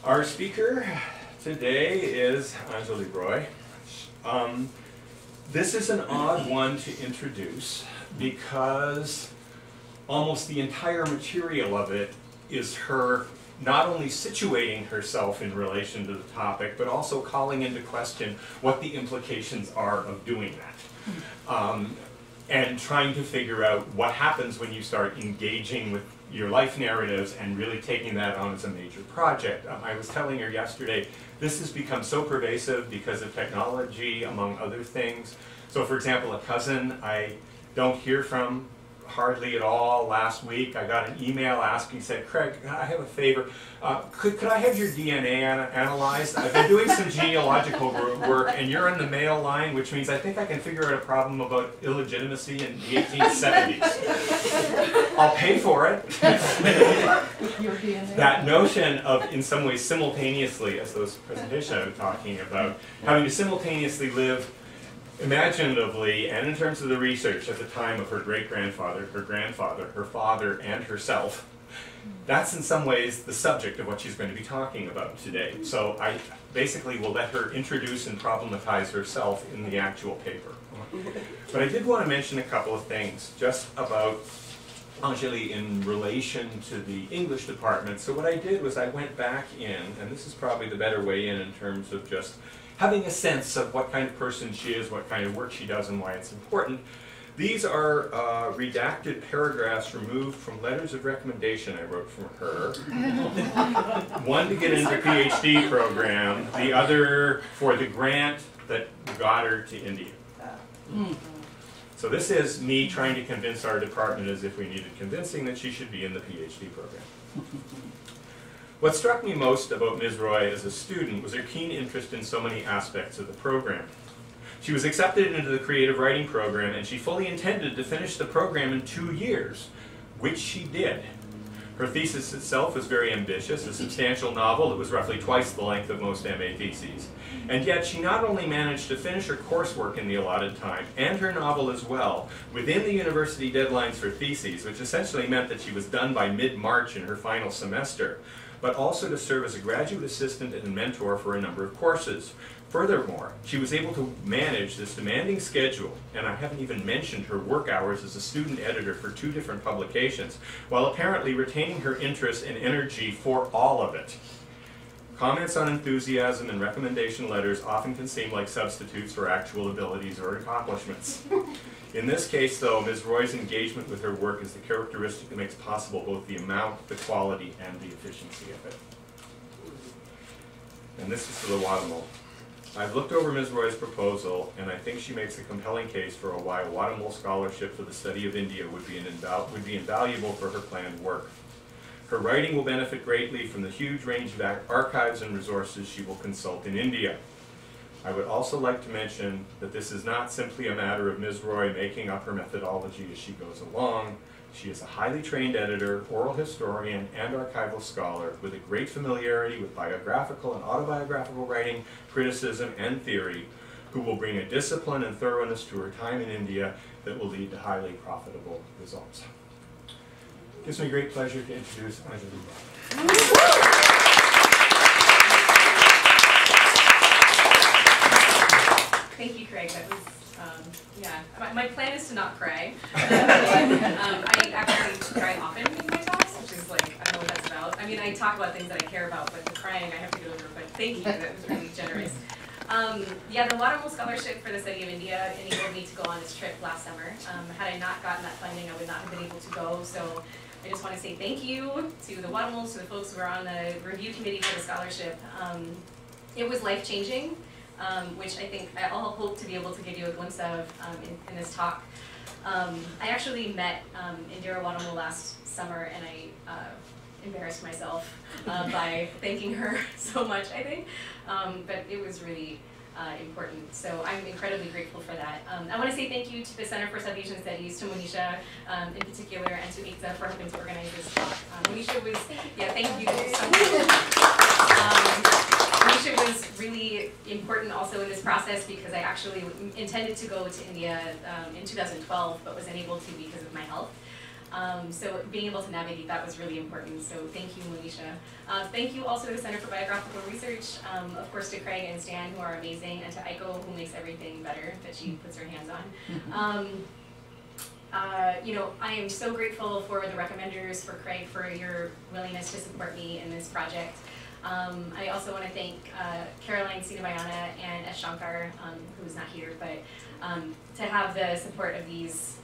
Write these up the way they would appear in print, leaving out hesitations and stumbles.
Our speaker today is Anjoli. This is an odd one to introduce because almost the entire material of it is her not only situating herself in relation to the topic, but also calling into question what the implications are of doing that. And trying to figure out what happens when you start engaging with your life narratives and really taking that on as a major project. I was telling her yesterday, this has become so pervasive because of technology, among other things. So for example, a cousin I don't hear from hardly at all last week, I got an email asking, said, Craig, I have a favor. Could I have your DNA analyzed? I've been doing some genealogical work, and you're on the male line, which means I think I can figure out a problem about illegitimacy in the 1870s. I'll pay for it. That notion of, in some ways, simultaneously, as those presentations I was talking about, having to simultaneously live imaginatively, and in terms of the research at the time of her great-grandfather, her grandfather, her father, and herself, that's in some ways the subject of what she's going to be talking about today. So I basically will let her introduce and problematize herself in the actual paper. But I did want to mention a couple of things just about Anjoli in relation to the English department. So what I did was I went back in, and this is probably the better way in terms of just having a sense of what kind of person she is, what kind of work she does, and why it's important. These are redacted paragraphs removed from letters of recommendation I wrote from her. One to get into the PhD program, the other for the grant that got her to India. So this is me trying to convince our department, as if we needed convincing, that she should be in the PhD program. What struck me most about Ms. Roy as a student was her keen interest in so many aspects of the program. She was accepted into the creative writing program, and she fully intended to finish the program in 2 years, which she did. Her thesis itself was very ambitious, a substantial novel that was roughly twice the length of most MA theses. And yet she not only managed to finish her coursework in the allotted time, and her novel as well, within the university deadlines for theses, which essentially meant that she was done by mid-March in her final semester, but also to serve as a graduate assistant and mentor for a number of courses. Furthermore, she was able to manage this demanding schedule, and I haven't even mentioned her work hours as a student editor for 2 different publications, while apparently retaining her interest and energy for all of it. Comments on enthusiasm and recommendation letters often can seem like substitutes for actual abilities or accomplishments. In this case, though, Ms. Roy's engagement with her work is the characteristic that makes possible both the amount, the quality, and the efficiency of it. And this is for the Wadamul. I've looked over Ms. Roy's proposal, and I think she makes a compelling case for why a Wadamul scholarship for the study of India would be invaluable for her planned work. Her writing will benefit greatly from the huge range of archives and resources she will consult in India. I would also like to mention that this is not simply a matter of Ms. Roy making up her methodology as she goes along. She is a highly trained editor, oral historian, and archival scholar with a great familiarity with biographical and autobiographical writing, criticism, and theory, who will bring a discipline and thoroughness to her time in India that will lead to highly profitable results. It gives me great pleasure to introduce Anjoli. Thank you, Craig. That was, yeah. My plan is to not cry. I actually cry often in my talks, which is like, I don't know what that's about. I mean, I talk about things that I care about, but the crying I have to get over. But thank you, that was really generous. Yeah, the Wadamul Scholarship for the Study of India enabled me to go on this trip last summer. Had I not gotten that funding, I would not have been able to go. So I just want to say thank you to the Wadamuls, to the folks who are on the review committee for the scholarship. It was life-changing. Which I think I'll hope to be able to give you a glimpse of in this talk. I actually met Indira Wadamul last summer, and I embarrassed myself by thanking her so much, I think. But it was really important, so I'm incredibly grateful for that. I want to say thank you to the Center for South Asian Studies, to Monisha in particular, and to Ikza for helping to organize this talk. Monisha was, yeah, thank you so much. Monisha was really important also in this process because I actually intended to go to India in 2012, but was unable to because of my health. So being able to navigate that was really important. So thank you, Monisha. Thank you also to the Center for Biographical Research, of course to Craig and Stan, who are amazing, and to Aiko, who makes everything better that she puts her hands on. You know, I am so grateful for the recommenders, for Craig, for your willingness to support me in this project. I also want to thank Caroline Sinabayana and S. Shankar, who's not here, but to have the support of these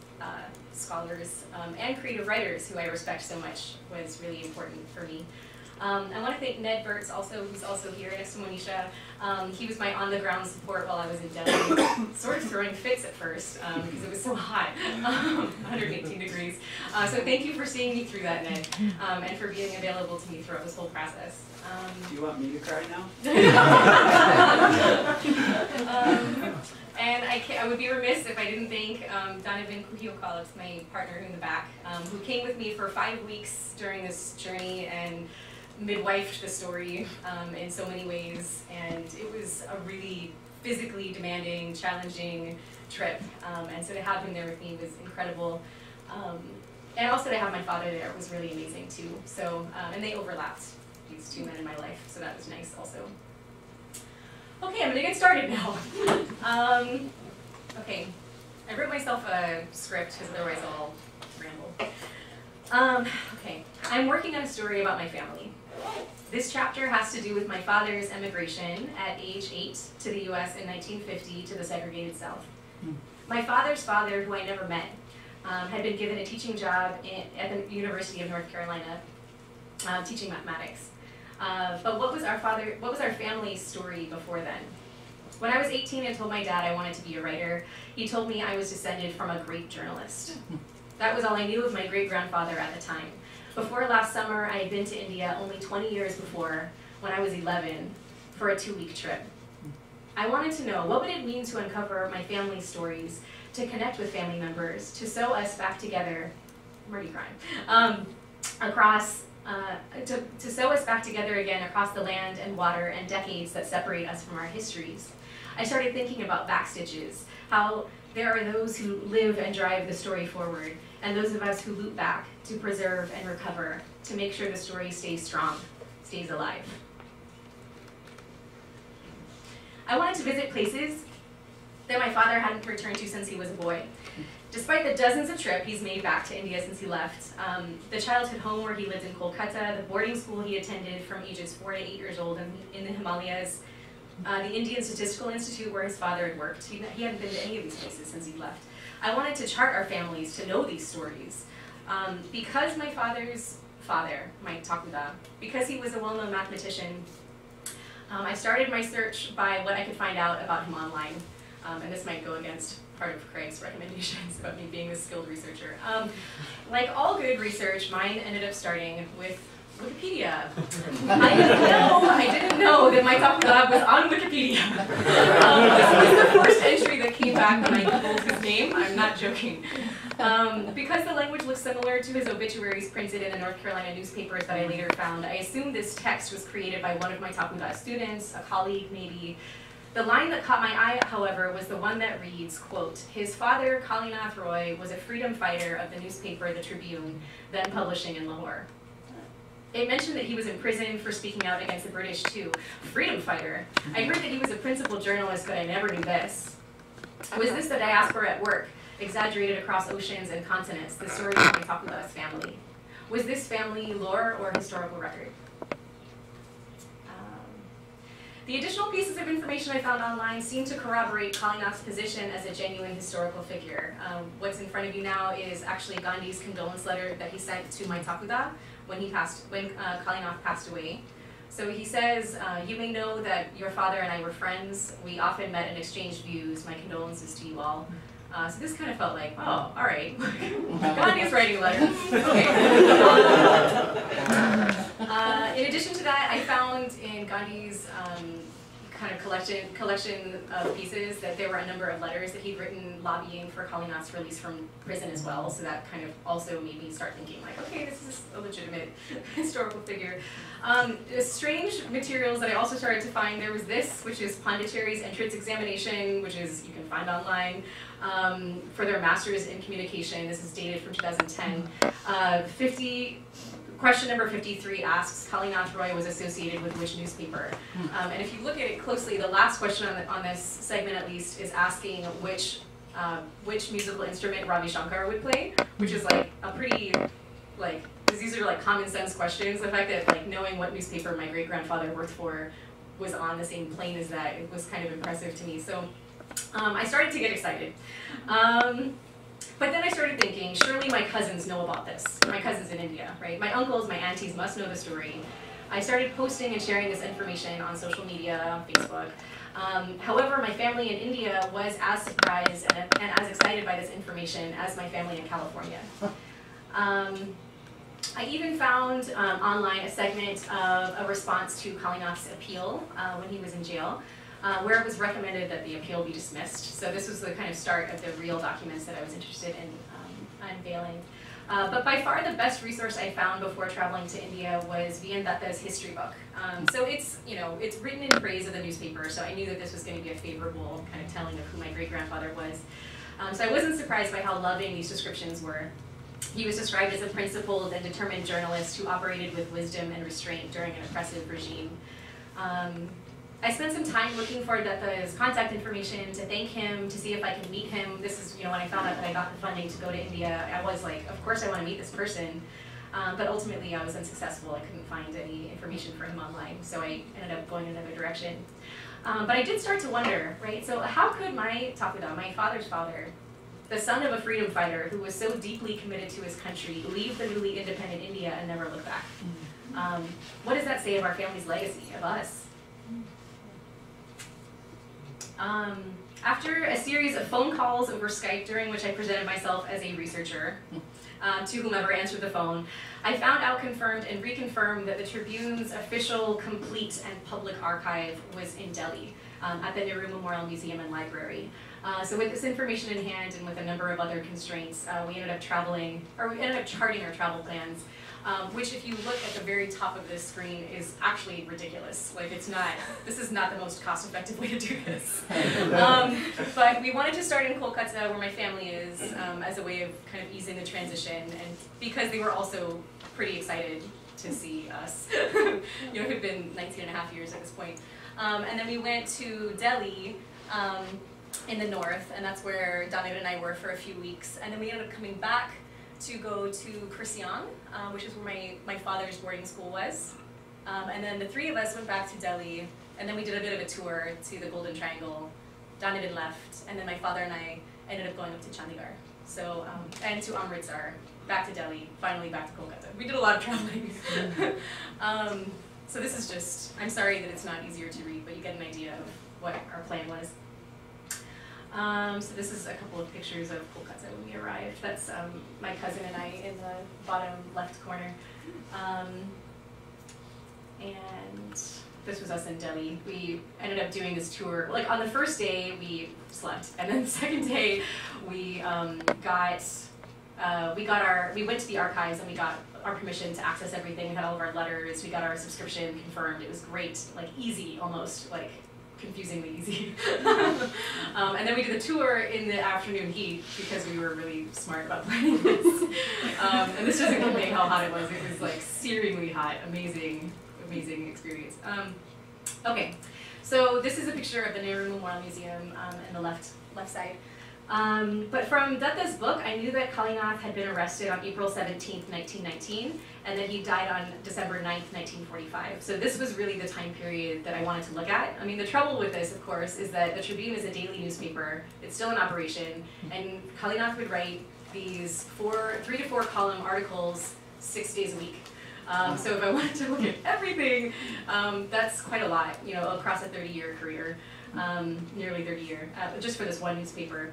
scholars and creative writers who I respect so much was really important for me. I want to thank Ned Burtz also, who's also here next to Monisha. He was my on-the-ground support while I was in Delhi, sort of throwing fits at first because it was so hot, 118 degrees. So thank you for seeing me through that, Ned, and for being available to me throughout this whole process. Do you want me to cry now? And I would be remiss if I didn't thank Donovan Kuhio-Collins, my partner in the back, who came with me for 5 weeks during this journey and midwifed the story in so many ways. And it was a really physically demanding, challenging trip. And so to have him there with me was incredible. And also to have my father there was really amazing too. So, and they overlapped, these two men in my life, so that was nice also. Okay, I'm gonna get started now. Okay, I wrote myself a script because otherwise I'll ramble. Okay, I'm working on a story about my family. This chapter has to do with my father's emigration at age 8 to the US in 1950 to the segregated South. My father's father, who I never met, had been given a teaching job at the University of North Carolina, teaching mathematics. But what was our family's story before then? When I was 18 and told my dad I wanted to be a writer, he told me I was descended from a great journalist. That was all I knew of my great-grandfather at the time. Before last summer, I had been to India only 20 years before, when I was 11, for a 2-week trip. I wanted to know, what would it mean to uncover my family's stories, to connect with family members, to sew us back together, I'm already crying, to sew us back together again across the land and water and decades that separate us from our histories. I started thinking about backstitches, how there are those who live and drive the story forward, and those of us who loop back to preserve and recover, to make sure the story stays strong, stays alive. I wanted to visit places that my father hadn't returned to since he was a boy. Despite the dozens of trips he's made back to India since he left, the childhood home where he lived in Kolkata, the boarding school he attended from ages 4 to 8 years old in the Himalayas, the Indian Statistical Institute where his father had worked. He hadn't been to any of these places since he left. I wanted to chart our families, to know these stories. Because my father's father, my Takuda, because he was a well-known mathematician, I started my search by what I could find out about him online. And this might go against part of Craig's recommendations about me being a skilled researcher. Like all good research, mine ended up starting with Wikipedia. I didn't know that my Takuda was on Wikipedia. This was the first entry that came back when I Googled his name. I'm not joking. Because the language looks similar to his obituaries printed in the North Carolina newspapers that I later found, I assumed this text was created by one of my Takuda students, a colleague maybe. The line that caught my eye, however, was the one that reads, quote, "His father, Kalinath Ray, was a freedom fighter of the newspaper The Tribune, then publishing in Lahore." It mentioned that he was in prison for speaking out against the British too. Freedom fighter. I heard that he was a principal journalist, but I never knew this. Was this the diaspora at work, exaggerated across oceans and continents, the story of my Takuda's family? Was this family lore or historical record? The additional pieces of information I found online seem to corroborate Kalinath's position as a genuine historical figure. What's in front of you now is actually Gandhi's condolence letter that he sent to my Takuda when Kalinath passed away. So he says, "You may know that your father and I were friends. We often met and exchanged views. My condolences to you all." So this kind of felt like, oh, all right, Gandhi's writing a letter. Okay. In addition to that, I found in Gandhi's kind of collection of pieces that there were a number of letters that he'd written lobbying for Kalinath's release from prison as well. So that kind of also made me start thinking like, okay, this is a legitimate historical figure. Strange materials that I also started to find, there was this, which is Pondicherry's entrance examination, which is, you can find online. for their master's in communication. This is dated from 2010. Question number 53 asks, Kalinath Ray was associated with which newspaper? And if you look at it closely, the last question on this segment at least is asking which musical instrument Ravi Shankar would play, which is like a pretty, like, these are like common sense questions. The fact that like knowing what newspaper my great-grandfather worked for was on the same plane as that, it was kind of impressive to me. So I started to get excited. But then I started thinking, surely my cousins know about this. My cousins in India, right? My uncles, my aunties must know the story. I started posting and sharing this information on social media, on Facebook. However, my family in India was as surprised and as excited by this information as my family in California. I even found online a segment of a response to Kalinath's appeal when he was in jail, where it was recommended that the appeal be dismissed. So this was the kind of start of the real documents that I was interested in unveiling. But by far the best resource I found before traveling to India was V.N. Datta's history book. So it's, it's written in praise of the newspaper, so I knew that this was going to be a favorable kind of telling of who my great-grandfather was. So I wasn't surprised by how loving these descriptions were. He was described as a principled and determined journalist who operated with wisdom and restraint during an oppressive regime. I spent some time looking for Datta's contact information to thank him, to see if I could meet him. This is, when I found out that I got the funding to go to India, I was like, of course I want to meet this person. But ultimately I was unsuccessful. I couldn't find any information for him online, so I ended up going another direction. But I did start to wonder, right? So how could my Takuda, my father's father, the son of a freedom fighter who was so deeply committed to his country, leave the newly independent India and never look back? What does that say of our family's legacy, of us? After a series of phone calls over Skype, during which I presented myself as a researcher to whomever answered the phone, I found out, confirmed, and reconfirmed that the Tribune's official, complete, and public archive was in Delhi, at the Nehru Memorial Museum and Library. So with this information in hand and with a number of other constraints, we ended up charting our travel plans, which if you look at the very top of this screen is actually ridiculous. Like this is not the most cost-effective way to do this. But we wanted to start in Kolkata, where my family is, as a way of kind of easing the transition, and because they were also pretty excited to see us. It had been 19 and a half years at this point. And then we went to Delhi, in the north, and that's where Daniel and I were for a few weeks. And then we ended up coming back to go to Kurseong, which is where my father's boarding school was. And then the three of us went back to Delhi, and then we did a bit of a tour to the Golden Triangle. Donovan left, and then my father and I ended up going up to Chandigarh. So, and to Amritsar, back to Delhi, finally back to Kolkata. We did a lot of traveling. So this is just, I'm sorry that it's not easier to read, but you get an idea of what our plan was. So this is a couple of pictures of Kolkata when we arrived. That's my cousin and I in the bottom left corner. And this was us in Delhi. We ended up doing this tour. Like on the first day we slept, and then the second day we went to the archives and we got our permission to access everything. We had all of our letters. We got our subscription confirmed. It was great, like easy, almost like confusingly easy. And then we did the tour in the afternoon heat because we were really smart about planning this. And this doesn't convey how hot it was. It was like searingly hot. Amazing, amazing experience. Okay, so this is a picture of the Nehru Memorial Museum in the left side. But from Datta's book, I knew that Kalinath had been arrested on April 17th, 1919, and that he died on December 9th, 1945. So this was really the time period that I wanted to look at. I mean, the trouble with this, of course, is that the Tribune is a daily newspaper. It's still in operation, and Kalinath would write these 3 to 4 column articles 6 days a week. So if I wanted to look at everything, that's quite a lot, across a 30-year career, nearly 30-year, just for this one newspaper.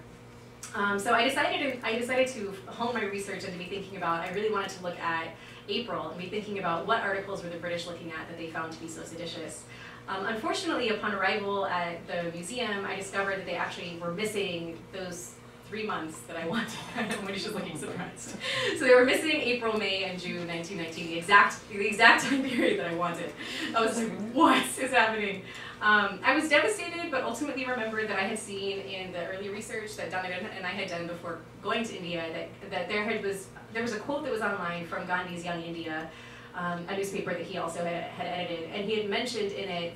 So I decided to hone my research and to be thinking about, I really wanted to look at April and be thinking about what articles were the British looking at that they found to be so seditious. Unfortunately, upon arrival at the museum, I discovered that they actually were missing those 3 months that I wanted. Manisha's looking surprised. So they were missing April, May, and June 1919, the exact time period that I wanted. I was like, what is happening? I was devastated, but ultimately remembered that I had seen in the early research that Donna and I had done before going to India that there was a quote that was online from Gandhi's Young India, a newspaper that he also had edited, and he had mentioned in it,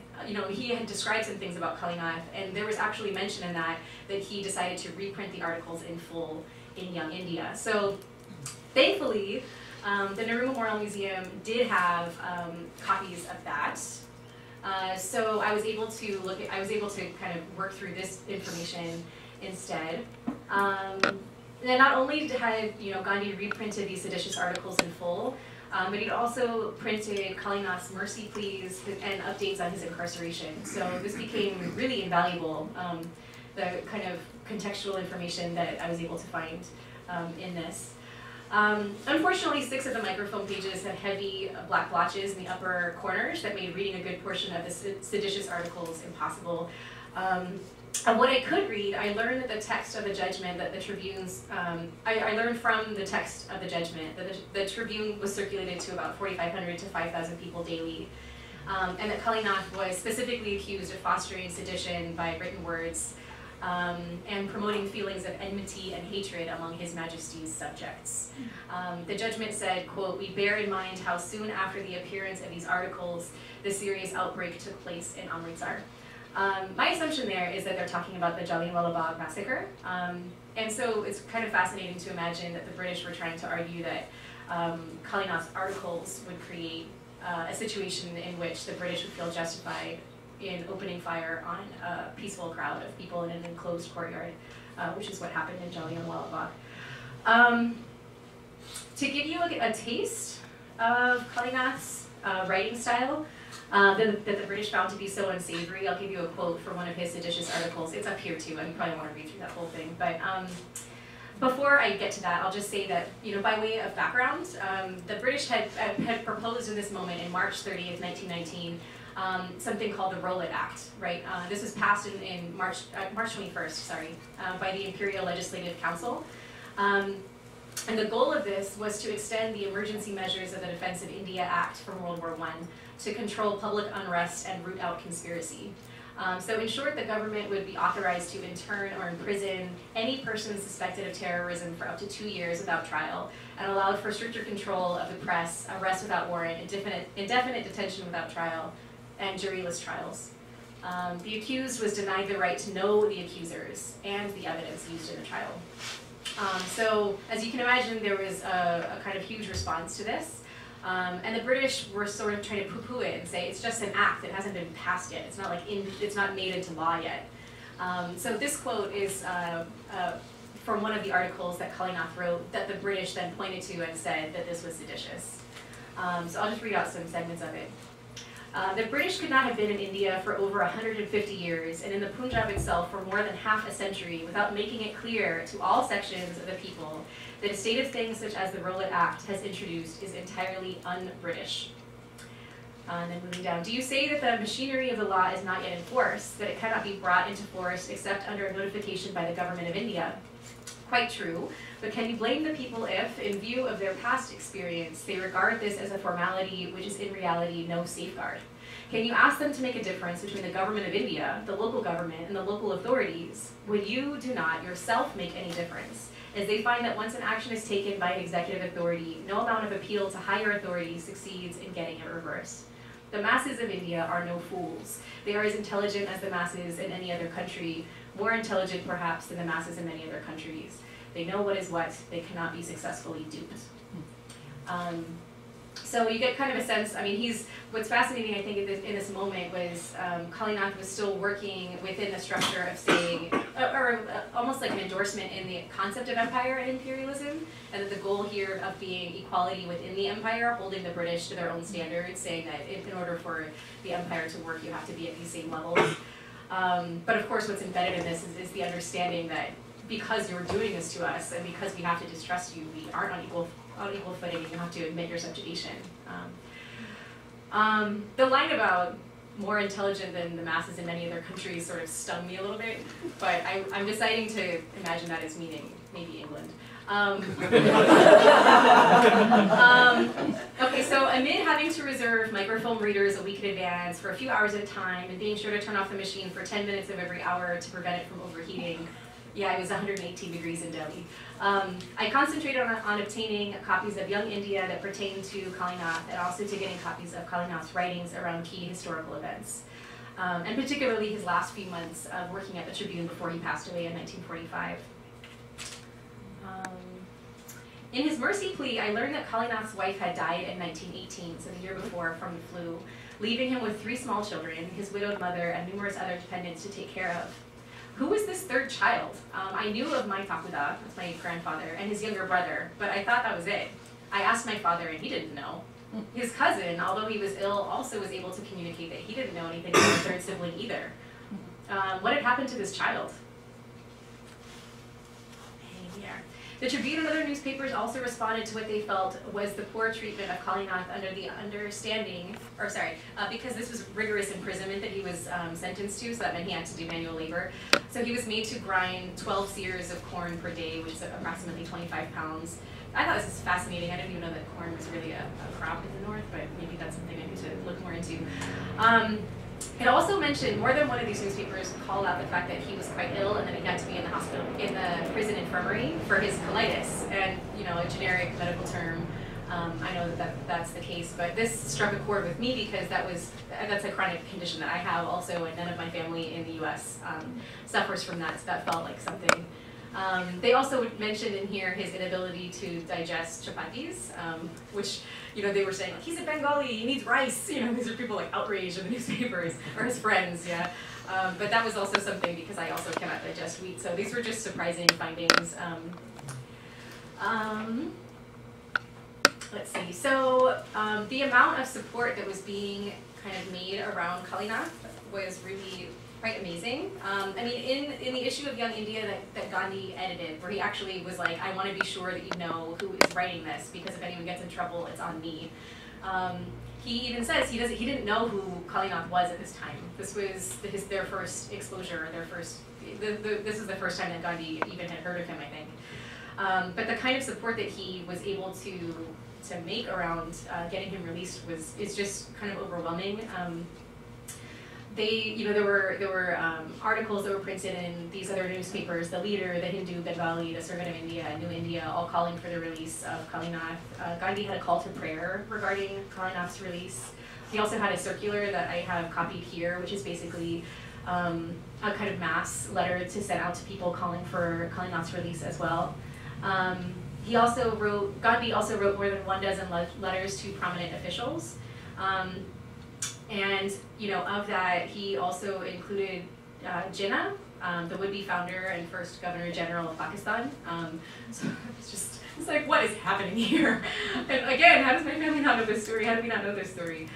he had described some things about Kalinath, and there was actually mention in that he decided to reprint the articles in full in Young India. So thankfully, the Nehru Memorial Museum did have copies of that. So I was able to kind of work through this information instead. And not only had Gandhi reprinted these seditious articles in full, but he'd also printed Kalinath's mercy pleas and updates on his incarceration. So this became really invaluable, the kind of contextual information that I was able to find in this. Unfortunately, 6 of the microfilm pages had heavy black blotches in the upper corners that made reading a good portion of the seditious articles impossible. And what I could read, I learned that the text of the judgment that the Tribune's, I learned from the text of the judgment that the Tribune was circulated to about 4,500 to 5,000 people daily, and that Kalinath was specifically accused of fostering sedition by written words and promoting feelings of enmity and hatred among His Majesty's subjects. The judgment said, quote, "We bear in mind how soon after the appearance of these articles, the serious outbreak took place in Amritsar." My assumption there is that they're talking about the Jallianwala Bagh massacre. And so it's kind of fascinating to imagine that the British were trying to argue that Kalinath's articles would create a situation in which the British would feel justified in opening fire on a peaceful crowd of people in an enclosed courtyard, which is what happened in Jallianwala Bagh. To give you a taste of Kalinath's writing style, that the British found to be so unsavory, I'll give you a quote from one of his seditious articles. It's up here too, and you probably want to read through that whole thing. But before I get to that, I'll just say that, by way of background, the British had proposed in this moment in March 30th, 1919, something called the Rowlatt Act, right? This was passed in March 21st, sorry, by the Imperial Legislative Council. And the goal of this was to extend the emergency measures of the Defense of India Act from World War I to control public unrest and root out conspiracy. So in short, the government would be authorized to intern or imprison any person suspected of terrorism for up to 2 years without trial, and allowed for stricter control of the press, arrest without warrant, indefinite detention without trial, and juryless trials. The accused was denied the right to know the accusers and the evidence used in the trial. So as you can imagine, there was a kind of huge response to this. And the British were sort of trying to poo-poo it and say it's just an act, it hasn't been passed yet, it's not made into law yet. So this quote is from one of the articles that Kalinath wrote that the British then pointed to and said that this was seditious. So I'll just read out some segments of it. The British could not have been in India for over 150 years, and in the Punjab itself for more than half a century, without making it clear to all sections of the people that a state of things such as the Rowlatt Act has introduced is entirely un-British. And then moving down, do you say that the machinery of the law is not yet enforced, that it cannot be brought into force except under notification by the government of India? Quite true, but can you blame the people if, in view of their past experience, they regard this as a formality which is in reality no safeguard? Can you ask them to make a difference between the government of India, the local government, and the local authorities when you do not yourself make any difference, as they find that once an action is taken by an executive authority, no amount of appeal to higher authorities succeeds in getting it reversed? The masses of India are no fools. They are as intelligent as the masses in any other country, more intelligent perhaps than the masses in many other countries. They know what is what. They cannot be successfully duped. So you get kind of a sense, what's fascinating I think in this moment was Kalinath was still working within the structure of saying, almost like an endorsement in the concept of empire and imperialism, and that the goal here of being equality within the empire, holding the British to their own standards, saying that in order for the empire to work, you have to be at these same levels. But of course what's embedded in this is the understanding that because you're doing this to us and because we have to distrust you, we aren't on equal footing, and you have to admit your subjugation. The line about more intelligent than the masses in many other countries sort of stung me a little bit, but I'm deciding to imagine that as meaning maybe England. Okay, so amid having to reserve microfilm readers a week in advance for a few hours at a time and being sure to turn off the machine for 10 minutes of every hour to prevent it from overheating, yeah, it was 118 degrees in Delhi. I concentrated on obtaining copies of Young India that pertained to Kalinath and also to getting copies of Kalinath's writings around key historical events, and particularly his last few months of working at the Tribune before he passed away in 1945. In his mercy plea, I learned that Kalinath's wife had died in 1918, so the year before, from the flu, leaving him with 3 small children, his widowed mother, and numerous other dependents to take care of. Who was this third child? I knew of my Takuda, that's my grandfather, and his younger brother, but I thought that was it. I asked my father, and he didn't know. His cousin, although he was ill, also was able to communicate that he didn't know anything about the third sibling either. What had happened to this child? The Tribune and other newspapers also responded to what they felt was the poor treatment of Kalinath under the understanding, because this was rigorous imprisonment that he was sentenced to, so that meant he had to do manual labor. So he was made to grind 12 seers of corn per day, which is approximately 25 pounds. I thought this was fascinating. I didn't even know that corn was really a crop in the north, but maybe that's something I need to look more into. It also mentioned, more than one of these newspapers called out the fact that he was quite ill and that he had to be in the hospital, in the prison infirmary for his colitis, and a generic medical term. I know that's the case, but this struck a chord with me because that's a chronic condition that I have also, and none of my family in the U.S. Suffers from that, so that felt like something. They also mentioned in here his inability to digest chapatis, which, they were saying, like, he's a Bengali, he needs rice. These are people like outraged in the newspapers, or his friends, yeah. But that was also something because I also cannot digest wheat. So these were just surprising findings. Let's see. So the amount of support that was being kind of made around Kalinath was really quite amazing. I mean, in the issue of Young India that Gandhi edited, where he actually was like, I want to be sure that you know who is writing this, because if anyone gets in trouble, it's on me. He even says he didn't know who Kalinath was at this time. This was their first exposure, this is the first time that Gandhi even had heard of him, I think. But the kind of support that he was able to make around getting him released is just kind of overwhelming. There were articles that were printed in these other newspapers, The Leader, The Hindu, Bengali, The Servant of India, New India, all calling for the release of Kalinath. Gandhi had a call to prayer regarding Kalinath's release. He also had a circular that I have copied here, which is basically a kind of mass letter to send out to people calling for Kalinath's release as well. Gandhi also wrote more than 12 letters to prominent officials. And of that, he also included Jinnah, the would-be founder and first Governor General of Pakistan. So it's like, what is happening here? And again, how does my family not know this story? How do we not know this story?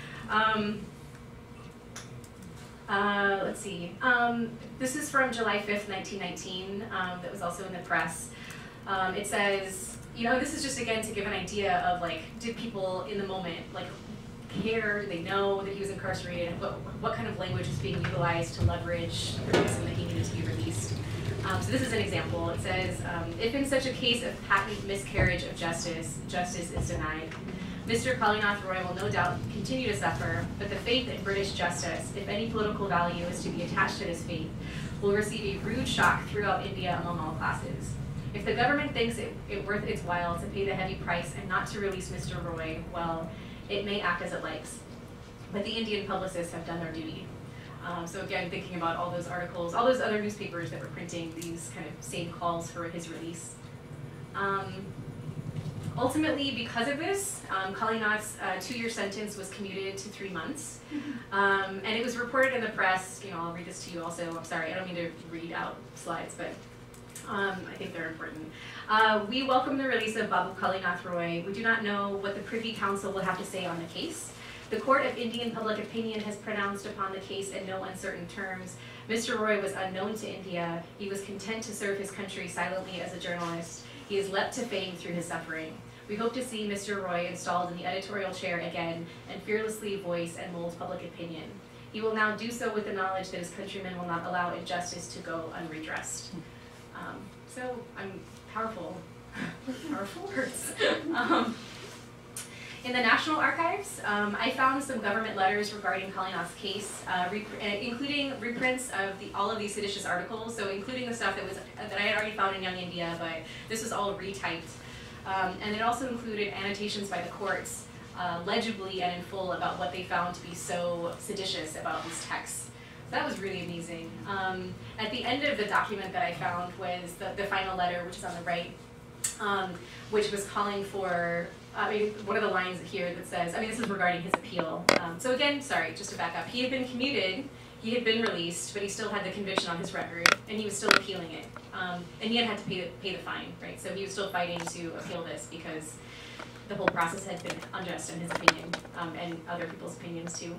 Let's see. This is from July 5th, 1919. That was also in the press. It says, this is just again to give an idea of like, did people in the moment like care, they know that he was incarcerated, what kind of language is being utilized to leverage the reason that he needed to be released. So this is an example. It says, if in such a case of patent miscarriage of justice, justice is denied, Mr. Kalinath Ray will no doubt continue to suffer, but the faith in British justice, if any political value is to be attached to this faith, will receive a rude shock throughout India among all classes. If the government thinks it worth its while to pay the heavy price and not to release Mr. Roy, well, it may act as it likes. But the Indian publicists have done their duty. So again, thinking about all those articles, all those other newspapers that were printing these kind of same calls for his release. Ultimately, because of this, Kalinath's 2-year sentence was commuted to 3 months. And it was reported in the press, I'll read this to you also, I'm sorry, I don't mean to read out slides, but I think they're important. We welcome the release of Babu Kalinath Ray. We do not know what the Privy Council will have to say on the case. The Court of Indian Public Opinion has pronounced upon the case in no uncertain terms. Mr. Roy was unknown to India. He was content to serve his country silently as a journalist. He has leapt to fame through his suffering. We hope to see Mr. Roy installed in the editorial chair again and fearlessly voice and mold public opinion. He will now do so with the knowledge that his countrymen will not allow injustice to go unredressed. So I'm powerful, powerful words. In the National Archives, I found some government letters regarding Kalinath's case, including reprints of all of these seditious articles, so including the stuff that I had already found in Young India, but this was all retyped. And it also included annotations by the courts, legibly and in full, about what they found to be so seditious about these texts. So that was really amazing. At the end of the document that I found was the final letter, which is on the right, which was calling for, one of the lines here that says, this is regarding his appeal. So again, sorry, just to back up, he had been commuted, he had been released, but he still had the conviction on his record, and he was still appealing it. And he had to pay the fine, right? So he was still fighting to appeal this because the whole process had been unjust in his opinion, and other people's opinions too.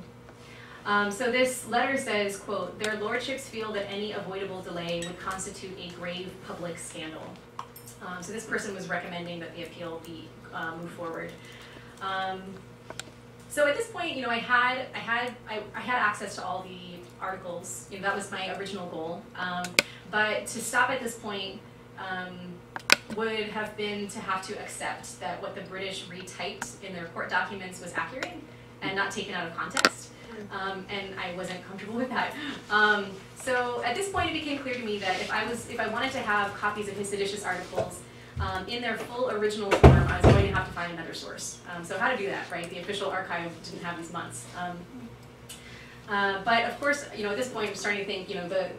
So this letter says, quote, "Their lordships feel that any avoidable delay would constitute a grave public scandal." So this person was recommending that the appeal be moved forward. So at this point, I had access to all the articles. That was my original goal. But to stop at this point would have been to have to accept that what the British retyped in their court documents was accurate and not taken out of context. And I wasn't comfortable with that. So at this point, it became clear to me that if I wanted to have copies of his seditious articles in their full original form, I was going to have to find another source. So how to do that, right? The official archive didn't have these months. But of course, at this point, I'm starting to think,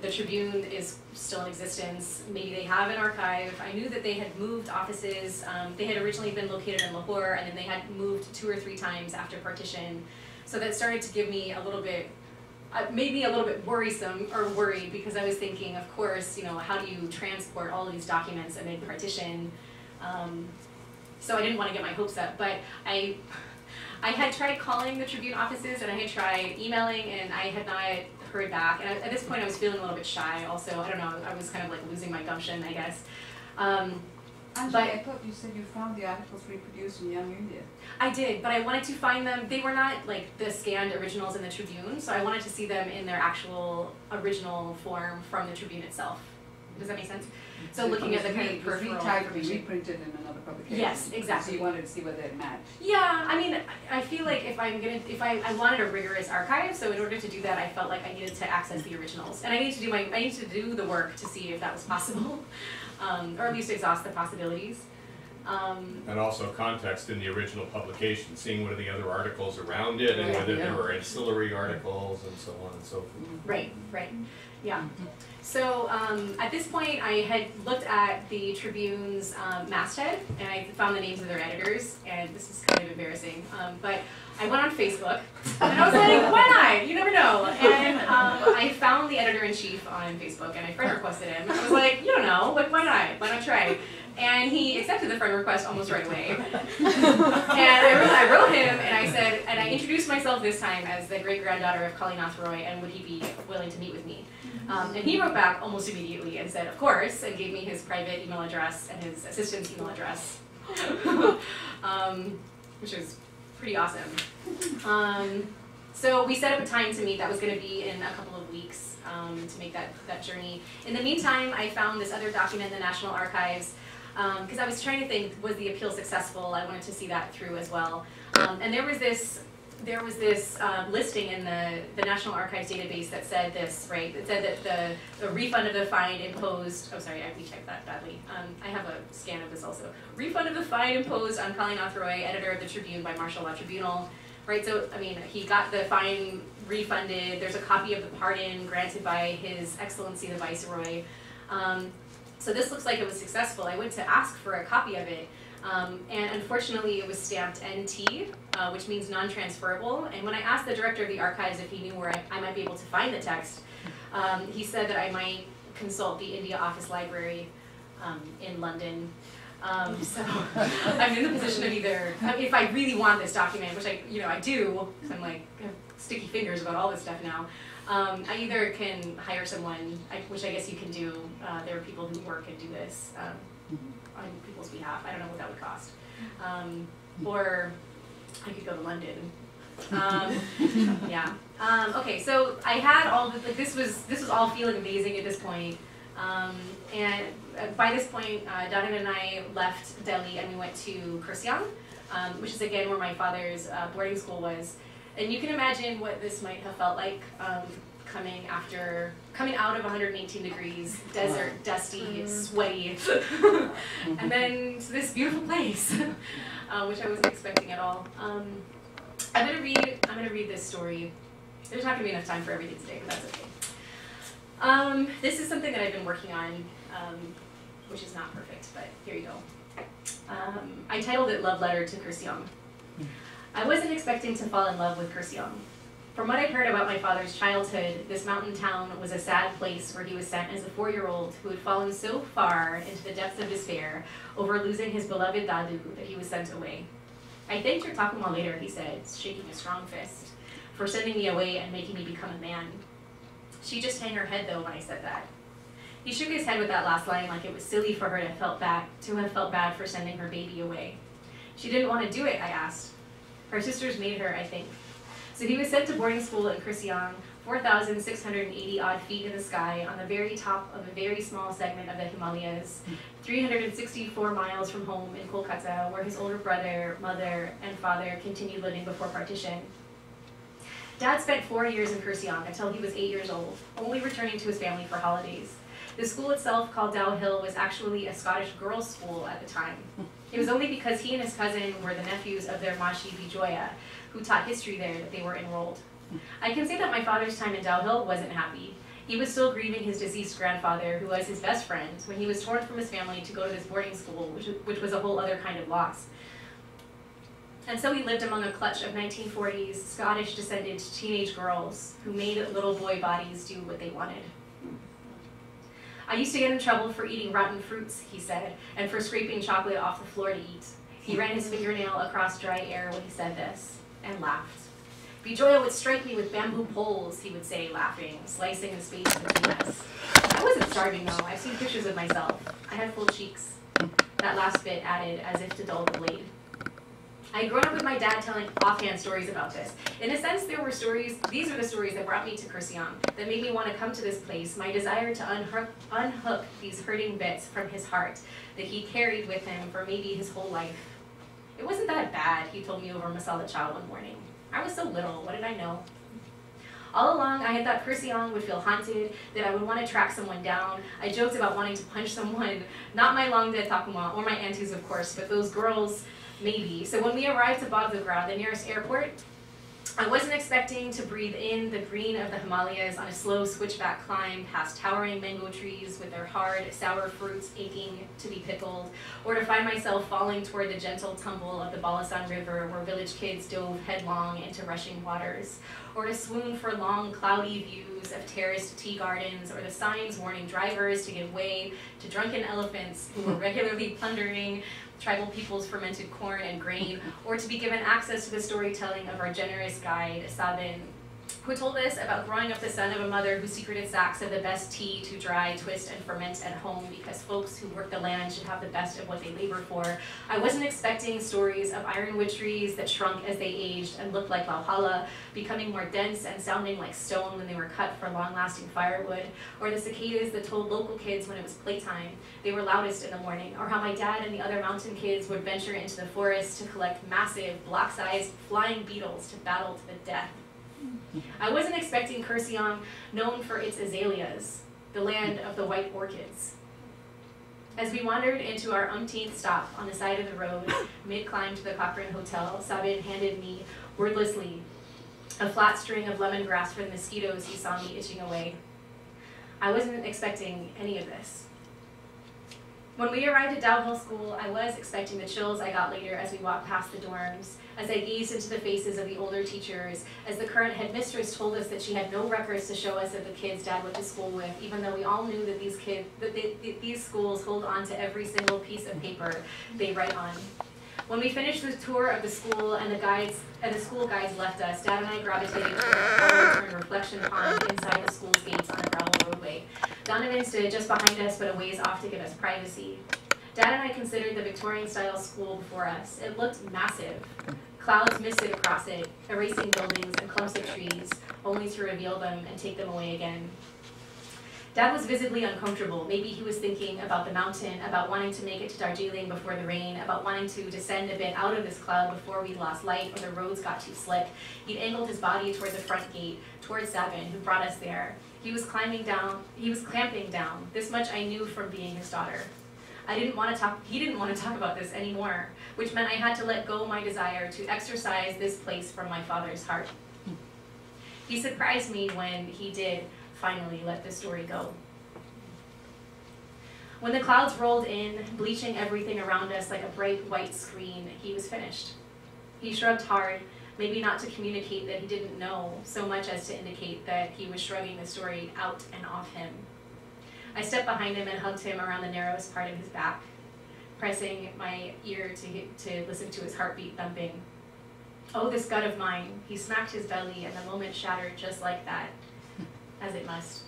the Tribune is still in existence. Maybe they have an archive. I knew that they had moved offices. They had originally been located in Lahore, and then they had moved 2 or 3 times after partition. So that started to give me a little bit, made me a little bit worrisome or worried, because I was thinking, of course, how do you transport all of these documents amid partition? So I didn't want to get my hopes up, but I had tried calling the Tribune offices, and I had tried emailing, and I had not heard back. And at this point, I was feeling a little bit shy also. I don't know, I was kind of like losing my gumption, I guess. Anjoli, I thought you said you found the articles reproduced in Young India. I did, but I wanted to find them. They were not like the scanned originals in the Tribune, so I wanted to see them in their actual original form from the Tribune itself. Does that make sense? So looking at the kind of peripheral information. Reprinted in another publication. Yes, exactly. So you wanted to see whether it matched. Yeah, I feel like if I wanted a rigorous archive, so in order to do that, I felt like I needed to access the originals, and I needed to do the work to see if that was possible, or at least exhaust the possibilities. And also context in the original publication, seeing what are the other articles around it, and whether there were ancillary articles and so on and so forth. Right, yeah. So at this point, I had looked at the Tribune's masthead, and I found the names of their editors, and this is kind of embarrassing, but I went on Facebook, and I was like, why not? You never know. And I found the editor-in-chief on Facebook, and I friend requested him. I was like, you don't know, like, why not? Why not try? And he accepted the friend request almost right away. And I wrote him, and I said, and I introduced myself this time as the great-granddaughter of Kalinath Ray, and would he be willing to meet with me? And he wrote back almost immediately and said, of course, and gave me his private email address and his assistant's email address, which was pretty awesome. So we set up a time to meet that was going to be in a couple of weeks to make that journey. In the meantime, I found this other document in the National Archives, because I was trying to think, was the appeal successful? I wanted to see that through as well. And there was this listing in the National Archives database that said this, right? It said that the refund of the fine imposed, oh sorry, I retyped that badly. I have a scan of this also. Refund of the fine imposed on Kalinath Ray, editor of the Tribune by martial law tribunal, right? So, he got the fine refunded. There's a copy of the pardon granted by His Excellency the Viceroy. So this looks like it was successful. I went to ask for a copy of it, and unfortunately it was stamped NT, which means non-transferable. And when I asked the director of the archives if he knew where I might be able to find the text, he said that I might consult the India Office Library in London. So I'm in the position of either, if I really want this document, which I do, because I'm like, I have sticky fingers about all this stuff now. I either can hire someone, which I guess you can do. There are people who work and do this on people's behalf. I don't know what that would cost. Or I could go to London Yeah. Okay, so I had all the, like, this was all feeling amazing at this point. And by this point, Donovan and I left Delhi and we went to Kurseong, which is again where my father's boarding school was. And you can imagine what this might have felt like coming out of 118 degrees, desert, dusty, sweaty, and then to this beautiful place, which I wasn't expecting at all. I'm gonna read this story. There's not gonna be enough time for everything today, but that's okay. This is something that I've been working on, which is not perfect, but here you go. I titled it Love Letter to Kurseong. I wasn't expecting to fall in love with Kurseong. From what I'd heard about my father's childhood, this mountain town was a sad place where he was sent as a 4-year-old who had fallen so far into the depths of despair over losing his beloved Dadu that he was sent away. I thanked your Takuma later, he said, shaking a strong fist, for sending me away and making me become a man. She just hung her head though when I said that. He shook his head with that last line like it was silly for her to have felt bad for sending her baby away. She didn't want to do it, I asked. Her sisters made her, I think. So he was sent to boarding school in Kurseong, 4,680 odd feet in the sky on the very top of a very small segment of the Himalayas, 364 miles from home in Kolkata, where his older brother, mother, and father continued living before partition. Dad spent 4 years in Kurseong until he was 8 years old, only returning to his family for holidays. The school itself, called Dow Hill, was actually a Scottish girls' school at the time. It was only because he and his cousin were the nephews of their Mashi Bijoya, who taught history there, that they were enrolled. I can say that my father's time in Dow Hill wasn't happy. He was still grieving his deceased grandfather, who was his best friend, when he was torn from his family to go to this boarding school, which was a whole other kind of loss. And so he lived among a clutch of 1940s Scottish-descended teenage girls who made little boy bodies do what they wanted. I used to get in trouble for eating rotten fruits, he said, and for scraping chocolate off the floor to eat. He ran his fingernail across dry air when he said this, and laughed. Bijoya would strike me with bamboo poles, he would say, laughing, slicing the space between us. I wasn't starving, though. I've seen pictures of myself. I had full cheeks. That last bit added, as if to dull the blade. I had grown up with my dad telling offhand stories about this. In a sense, there were stories, these are the stories that brought me to Kurseong, that made me want to come to this place, my desire to unhook these hurting bits from his heart that he carried with him for maybe his whole life. It wasn't that bad, he told me over masala chow one morning. I was so little, what did I know? All along, I had thought Kurseong would feel haunted, that I would want to track someone down. I joked about wanting to punch someone, not my long-dead Takuma, or my aunties, of course, but those girls, maybe. So when we arrived at Bagdogra, the nearest airport, I wasn't expecting to breathe in the green of the Himalayas on a slow switchback climb past towering mango trees with their hard, sour fruits aching to be pickled, or to find myself falling toward the gentle tumble of the Balasan River where village kids dove headlong into rushing waters, or to swoon for long, cloudy views of terraced tea gardens, or the signs warning drivers to give way to drunken elephants who were regularly plundering tribal people's fermented corn and grain, or to be given access to the storytelling of our generous guide, Sabin, who told us about growing up the son of a mother who secreted sacks of the best tea to dry, twist, and ferment at home because folks who work the land should have the best of what they labor for. I wasn't expecting stories of ironwood trees that shrunk as they aged and looked like Valhalla, becoming more dense and sounding like stone when they were cut for long-lasting firewood, or the cicadas that told local kids when it was playtime they were loudest in the morning, or how my dad and the other mountain kids would venture into the forest to collect massive, block-sized flying beetles to battle to the death. I wasn't expecting Kurseong, known for its azaleas, the land of the white orchids. As we wandered into our umpteenth stop on the side of the road, mid-climb to the Cochrane Hotel, Sabin handed me, wordlessly, a flat string of lemongrass for the mosquitoes he saw me itching away. I wasn't expecting any of this. When we arrived at Dow Hill School, I was expecting the chills I got later as we walked past the dorms, as I gazed into the faces of the older teachers, as the current headmistress told us that she had no records to show us of the kids Dad went to school with, even though we all knew that these schools hold on to every single piece of paper they write on. When we finished the tour of the school and the school guides left us, Dad and I gravitated toward a color-turned reflection pond inside the school's gates on a gravel roadway. Donovan stood just behind us, but a ways off to give us privacy. Dad and I considered the Victorian-style school before us. It looked massive. Clouds misted across it, erasing buildings and clumps of trees, only to reveal them and take them away again. Dad was visibly uncomfortable. Maybe he was thinking about the mountain, about wanting to make it to Darjeeling before the rain, about wanting to descend a bit out of this cloud before we lost light or the roads got too slick. He'd angled his body toward the front gate, toward Sabin, who brought us there. He was clamping down. This much I knew from being his daughter. He didn't want to talk about this anymore, which meant I had to let go my desire to exorcise this place from my father's heart. He surprised me when he did finally let the story go. When the clouds rolled in, bleaching everything around us like a bright white screen, he was finished. He shrugged hard, maybe not to communicate that he didn't know, so much as to indicate that he was shrugging the story out and off him. I stepped behind him and hugged him around the narrowest part of his back, pressing my ear to listen to his heartbeat thumping. Oh, this gut of mine. He smacked his belly, and the moment shattered just like that, as it must.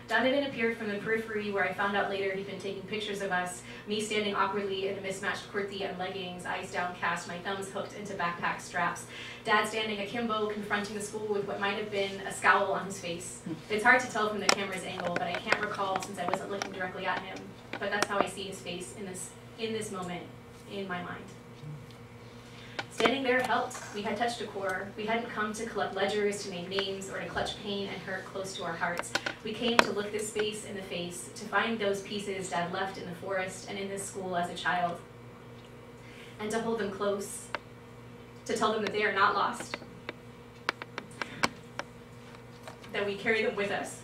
Donovan appeared from the periphery, where I found out later he'd been taking pictures of us, me standing awkwardly in a mismatched kurti and leggings, eyes downcast, my thumbs hooked into backpack straps. Dad standing akimbo, confronting the school with what might have been a scowl on his face. It's hard to tell from the camera's angle, but I can't recall since I wasn't looking directly at him. But that's how I see his face in this moment, in my mind. Standing there helped. We had touched a core. We hadn't come to collect ledgers, to name names, or to clutch pain and hurt close to our hearts. We came to look this space in the face, to find those pieces Dad left in the forest and in this school as a child, and to hold them close, to tell them that they are not lost, that we carry them with us.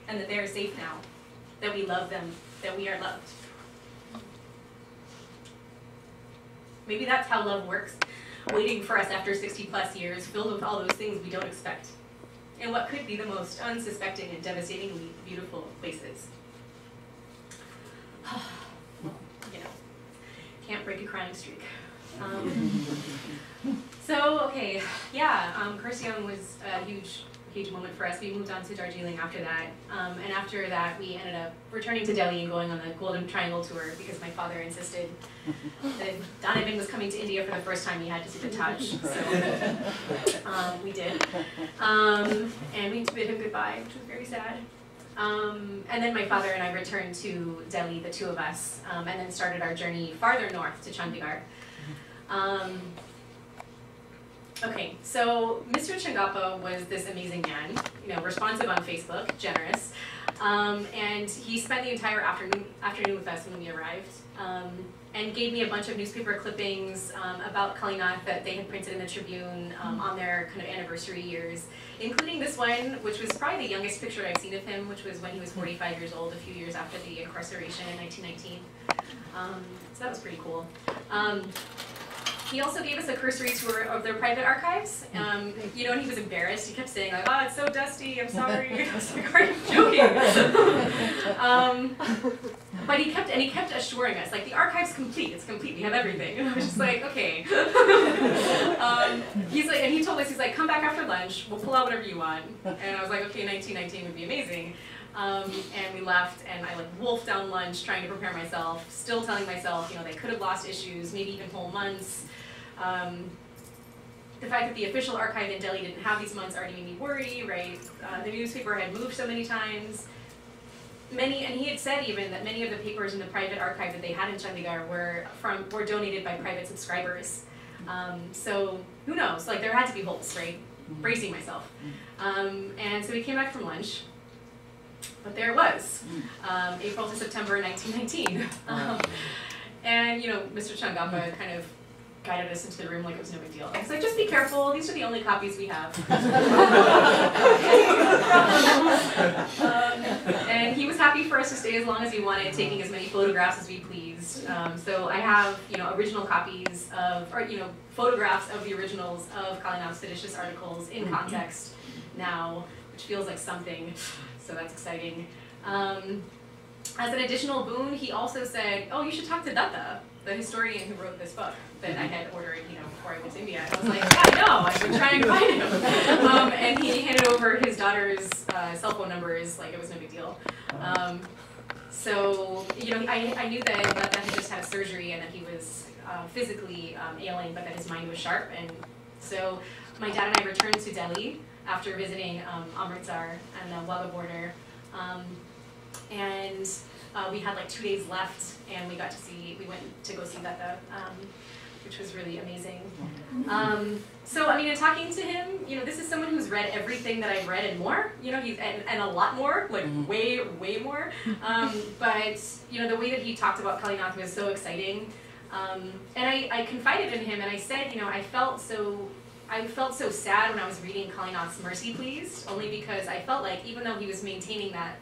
And that they are safe now, that we love them, that we are loved. Maybe that's how love works, waiting for us after 60 plus years, filled with all those things we don't expect, in what could be the most unsuspecting and devastatingly beautiful places. Well, you know, can't break a crying streak. Okay, yeah, Kurseong was a huge moment for us. We moved on to Darjeeling after that, and after that we ended up returning to Delhi and going on the Golden Triangle tour because my father insisted that Donovan was coming to India for the first time. He had to see the Taj, so we did, and we bid him goodbye, which was very sad. And then my father and I returned to Delhi, the two of us, and then started our journey farther north to Chandigarh. Okay, so Mr. Changappa was this amazing man, you know, responsive on Facebook, generous, and he spent the entire afternoon with us when we arrived, and gave me a bunch of newspaper clippings about Kalinath that they had printed in the Tribune on their kind of anniversary years, including this one, which was probably the youngest picture I've seen of him, which was when he was 45 years old, a few years after the incarceration in 1919. So that was pretty cool. He also gave us a cursory tour of their private archives. You know, and he was embarrassed. He kept saying, like, "Oh, it's so dusty. I'm sorry." I was like, "Are you joking?" But he kept assuring us, like, the archive's complete. It's complete. We have everything. And I was just like, okay. He's like, and he told us, he's like, "Come back after lunch. We'll pull out whatever you want." And I was like, okay, 1919 would be amazing. And we left, and I like wolfed down lunch, trying to prepare myself, still telling myself, you know, they could have lost issues, maybe even whole months. The fact that the official archive in Delhi didn't have these months already made me worry, right? The newspaper had moved so many times. And he had said even that many of the papers in the private archive that they had in Chandigarh were donated by private subscribers. So who knows? Like, there had to be holes, right? Bracing myself. And so we came back from lunch. But there it was, April to September 1919. And, you know, Mr. Changappa kind of guided us into the room like it was no big deal. He's like, "Just be careful, these are the only copies we have." And he was happy for us to stay as long as we wanted, taking as many photographs as we pleased. So I have, you know, original copies of, or, you know, photographs of the originals of Kalinath's seditious articles in context now, which feels like something. So that's exciting. As an additional boon, he also said, "Oh, you should talk to Datta, the historian who wrote this book that I had ordered, you know, before I went to India." And I was like, "Yeah, I know, I've been trying to find him." And he handed over his daughter's cell phone numbers like it was no big deal. So, you know, I knew that he just had a surgery and that he was physically ailing, but that his mind was sharp. And so my dad and I returned to Delhi after visiting Amritsar and the Wagah border. And we had like 2 days left, and we went to go see that, which was really amazing. So, I mean, in talking to him, you know, this is someone who's read everything that I've read and more, you know, and a lot more, like way, way more. But, you know, the way that he talked about Kalinath was so exciting. And I confided in him, and I said, you know, I felt so sad when I was reading Kalinath's Mercy Pleased, only because I felt like even though he was maintaining that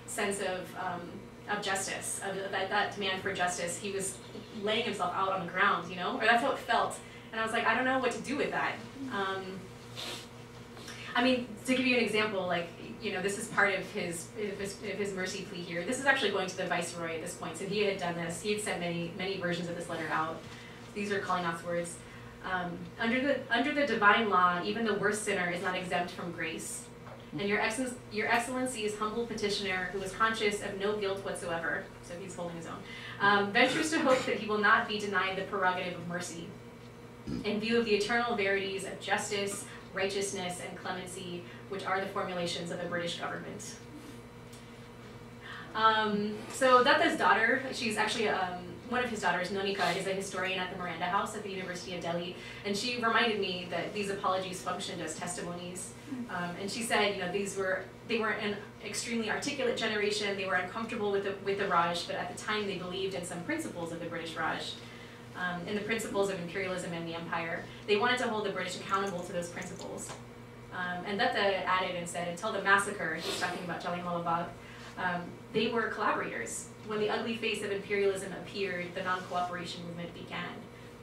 sense of justice, that demand for justice, he was laying himself out on the ground, you know, or that's how it felt. And I was like, I don't know what to do with that. I mean, to give you an example, like, you know, this is part of his mercy plea here. This is actually going to the Viceroy at this point. So he had done this. He had sent many versions of this letter out. These are Kalinath's words. Under the divine law, even the worst sinner is not exempt from grace. And your Excellency's humble petitioner, who is conscious of no guilt whatsoever, so he's holding his own, ventures to hope that he will not be denied the prerogative of mercy. In view of the eternal verities of justice, righteousness, and clemency, which are the formulations of the British government. So Datta's daughter, she's actually one of his daughters, Nonika, is a historian at the Miranda House at the University of Delhi, and she reminded me that these apologies functioned as testimonies. And she said, you know, they were an extremely articulate generation. They were uncomfortable with the Raj, but at the time they believed in some principles of the British Raj, in the principles of imperialism and the empire. They wanted to hold the British accountable to those principles. And Datta added and said, until the massacre, he's talking about Jallianwala Bagh, they were collaborators. When the ugly face of imperialism appeared, the non-cooperation movement began.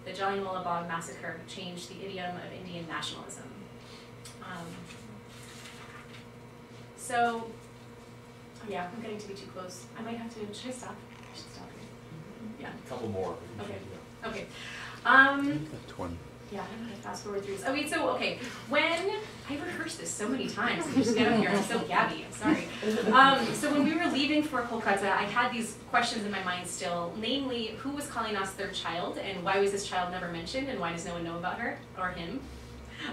The Jallianwala Bagh massacre changed the idiom of Indian nationalism. So, yeah, I'm getting to be too close. I might have to, should I stop? I should stop here. Yeah. A couple more. Okay. Okay. 20. Yeah, I'm gonna fast forward through this. Okay, so, okay, when, I rehearsed this so many times, I just get up here, I'm so gabby, I'm sorry. So when we were leaving for Kolkata, I had these questions in my mind still, namely, who was Kalinath's third child, and why was this child never mentioned, and why does no one know about her, or him?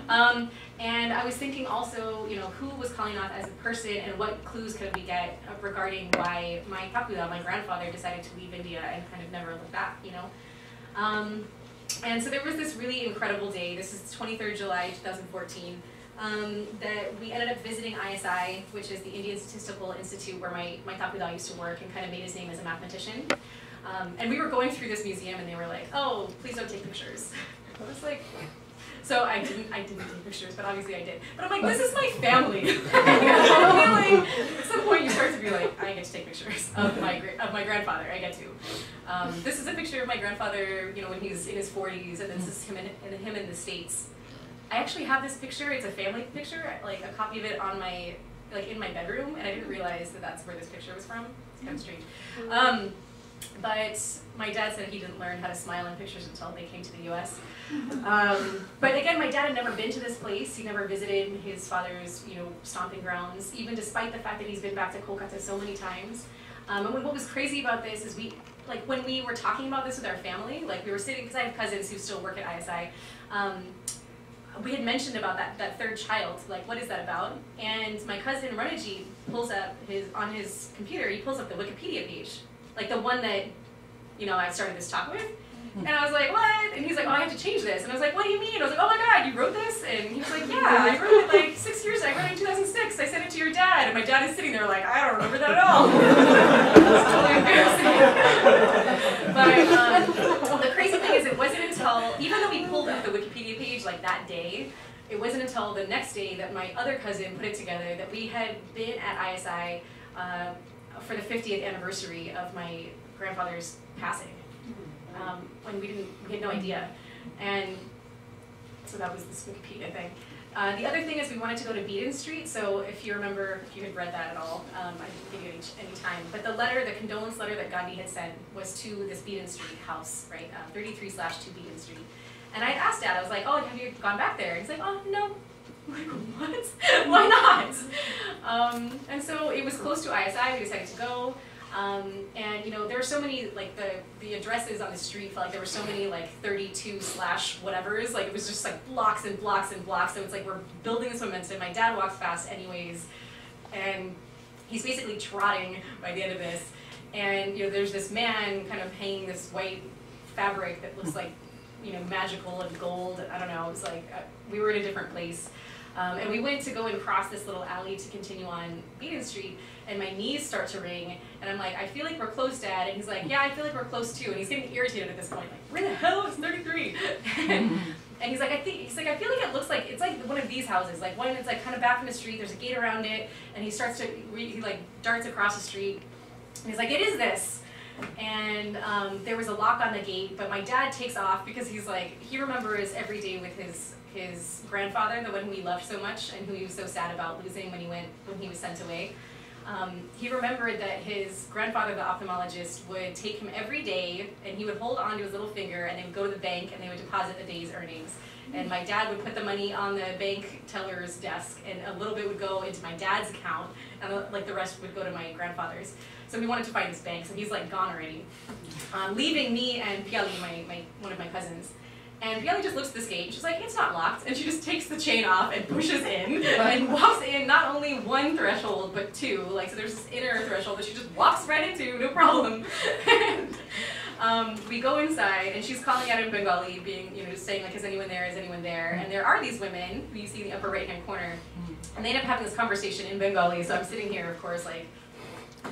And I was thinking also, you know, who was Kalinath as a person, and what clues could we get regarding why my Kapula, my grandfather, decided to leave India and kind of never look back, you know? And so there was this really incredible day, this is 23rd July 2014, that we ended up visiting ISI, which is the Indian Statistical Institute where my Kapula used to work and kind of made his name as a mathematician. And we were going through this museum and they were like, oh, please don't take pictures. I was like, so I didn't take pictures, but obviously I did. But I'm like, this is my family. Like, at some point you start to be like, I get to take pictures of my grandfather. I get to. This is a picture of my grandfather, you know, when he's in his 40s, and this is him in the States. I actually have this picture. It's a family picture, like a copy of it on my, like in my bedroom, and I didn't realize that that's where this picture was from. It's kind of strange. But my dad said he didn't learn how to smile in pictures until they came to the U.S. But again, my dad had never been to this place. He never visited his father's, you know, stomping grounds, even despite the fact that he's been back to Kolkata so many times. And what was crazy about this is when we were talking about this with our family, like we were sitting, because I have cousins who still work at ISI, we had mentioned about that third child, like what is that about? And my cousin Ranajit pulls up on his computer, he pulls up the Wikipedia page, like the one that, you know, I started this talk with. And I was like, what? And he's like, oh, I have to change this. And I was like, what do you mean? I was like, oh my God, you wrote this? And he was like, yeah, I wrote it like 6 years ago. I wrote it in 2006. I sent it to your dad. And my dad is sitting there like, I don't remember that at all. It's totally embarrassing. But the crazy thing is it wasn't until, even though we pulled up the Wikipedia page like that day, it wasn't until the next day that my other cousin put it together that we had been at ISI for the 50th anniversary of my grandfather's passing. When we had no idea. And so that was this Wikipedia thing. The other thing is we wanted to go to Beaton Street, so if you remember, if you had read that at all, I didn't give you any time, but the condolence letter that Gandhi had sent was to this Beaton Street house, right, 33/2 Beaton Street. And I asked Dad, I was like, oh, have you gone back there? And he's like, oh, no. like, what? Why not? And so it was close to ISI, we decided to go. And you know, there were so many, like the addresses on the street felt like there were so many like 32/whatevers, like it was just like blocks and blocks and blocks, so it's like we're building this momentum. My dad walks fast anyways, and he's basically trotting by the end of this, and you know, there's this man kind of hanging this white fabric that looks like, you know, magical and gold. I don't know, it was like, we were in a different place. And we went to go and cross this little alley to continue on Beacon Street, and my knees start to ring, and I'm like, I feel like we're close, Dad, and he's like, yeah, I feel like we're close too, and he's getting irritated at this point, like, where the hell is 33? And he's like, I feel like it looks like, it's like one of these houses, like one that's like kind of back in the street, there's a gate around it, and he starts to, he like darts across the street, and he's like, it is this. And there was a lock on the gate, but my dad takes off because he's like, he remembers every day with his grandfather, the one who he loved so much and who he was so sad about losing when he was sent away. He remembered that his grandfather, the ophthalmologist, would take him every day, and he would hold on to his little finger, and they would go to the bank, and they would deposit a day's earnings. And my dad would put the money on the bank teller's desk, and a little bit would go into my dad's account, and like the rest would go to my grandfather's. So we wanted to find this bank, so he's like gone already, leaving me and Piali, one of my cousins. And Piali just looks at this gate, and she's like, it's not locked, and she just takes the chain off and pushes in, and walks in not only one threshold, but two, like, so there's this inner threshold that she just walks right into, no problem. And we go inside, and she's calling out in Bengali, being, you know, just saying, like, is anyone there, is anyone there? And there are these women, who you see in the upper right-hand corner, and they end up having this conversation in Bengali, so I'm sitting here, of course, like,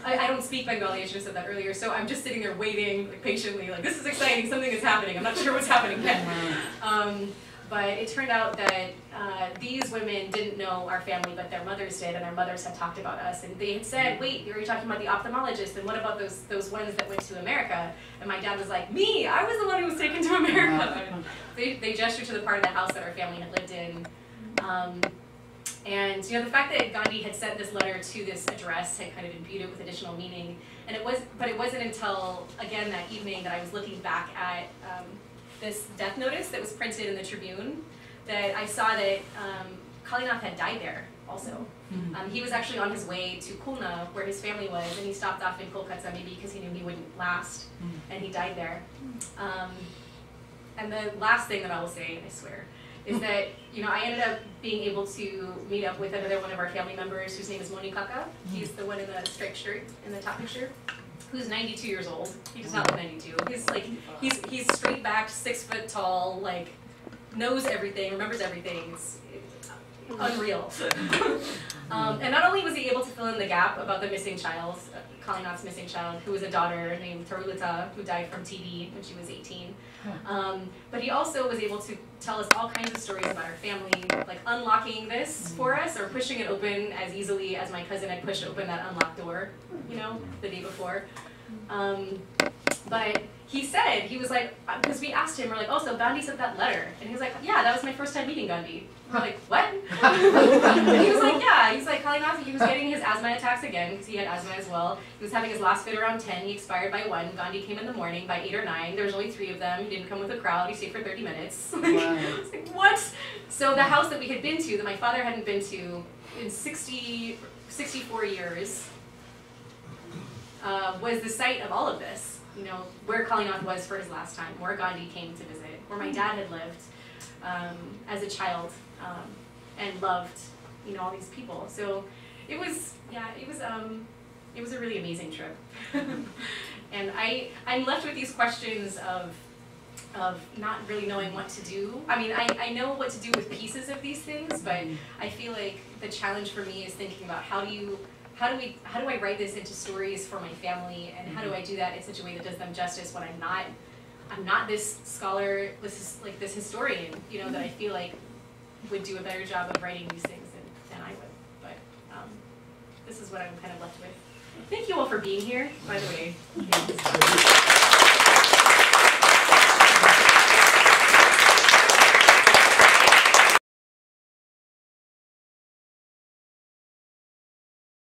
I don't speak Bengali, I should have said that earlier, so I'm just sitting there waiting, like, patiently, like, this is exciting, something is happening, I'm not sure what's happening yet. But it turned out that these women didn't know our family, but their mothers did, and their mothers had talked about us, and they had said, wait, you were talking about the ophthalmologist, and what about those ones that went to America? And my dad was like, me, I was the one who was taken to America. They gestured to the part of the house that our family had lived in. And you know, the fact that Gandhi had sent this letter to this address had kind of imbued it with additional meaning. And but it wasn't until, again, that evening that I was looking back at this death notice that was printed in the Tribune that I saw that Kalinath had died there also. He was actually on his way to Khulna, where his family was, and he stopped off in Kolkata maybe because he knew he wouldn't last, and he died there. And the last thing that I will say, I swear, is that, you know, I ended up being able to meet up with another one of our family members whose name is Moni Kaka. He's the one in the striped shirt in the top picture, who's 92 years old. He does not look 92. He's like, he's straight backed, 6 foot tall, like, knows everything, remembers everything. It's unreal. And not only was he able to fill in the gap about the missing child, Kalinath's missing child, who was a daughter named Tarulita, who died from TB when she was 18. But he also was able to tell us all kinds of stories about our family, like unlocking this for us or pushing it open as easily as my cousin had pushed open that unlocked door, you know, the day before. But he said, he was like, because we asked him, we're like, oh, so Gandhi sent that letter. And he was like, yeah, that was my first time meeting Gandhi. We're like, what? And he was like, yeah. He's like, Kalinath, he was getting his asthma attacks again, because he had asthma as well. He was having his last fit around 10. He expired by 1. Gandhi came in the morning by 8 or 9. There was only 3 of them. He didn't come with a crowd. He stayed for 30 minutes. Wow. I was like, what? So the house that we had been to, that my father hadn't been to in 64 years, was the site of all of this. You know, where Kalinath was for his last time, where Gandhi came to visit, where my dad had lived as a child and loved, you know, all these people. So it was, yeah, it was a really amazing trip. And I'm left with these questions of not really knowing what to do. I mean, I know what to do with pieces of these things, but I feel like the challenge for me is thinking about how do I write this into stories for my family, and how do I do that in such a way that does them justice when I'm not this scholar, this historian, you know, that I feel like would do a better job of writing these things than I would. But this is what I'm kind of left with. Thank you all for being here, by the way.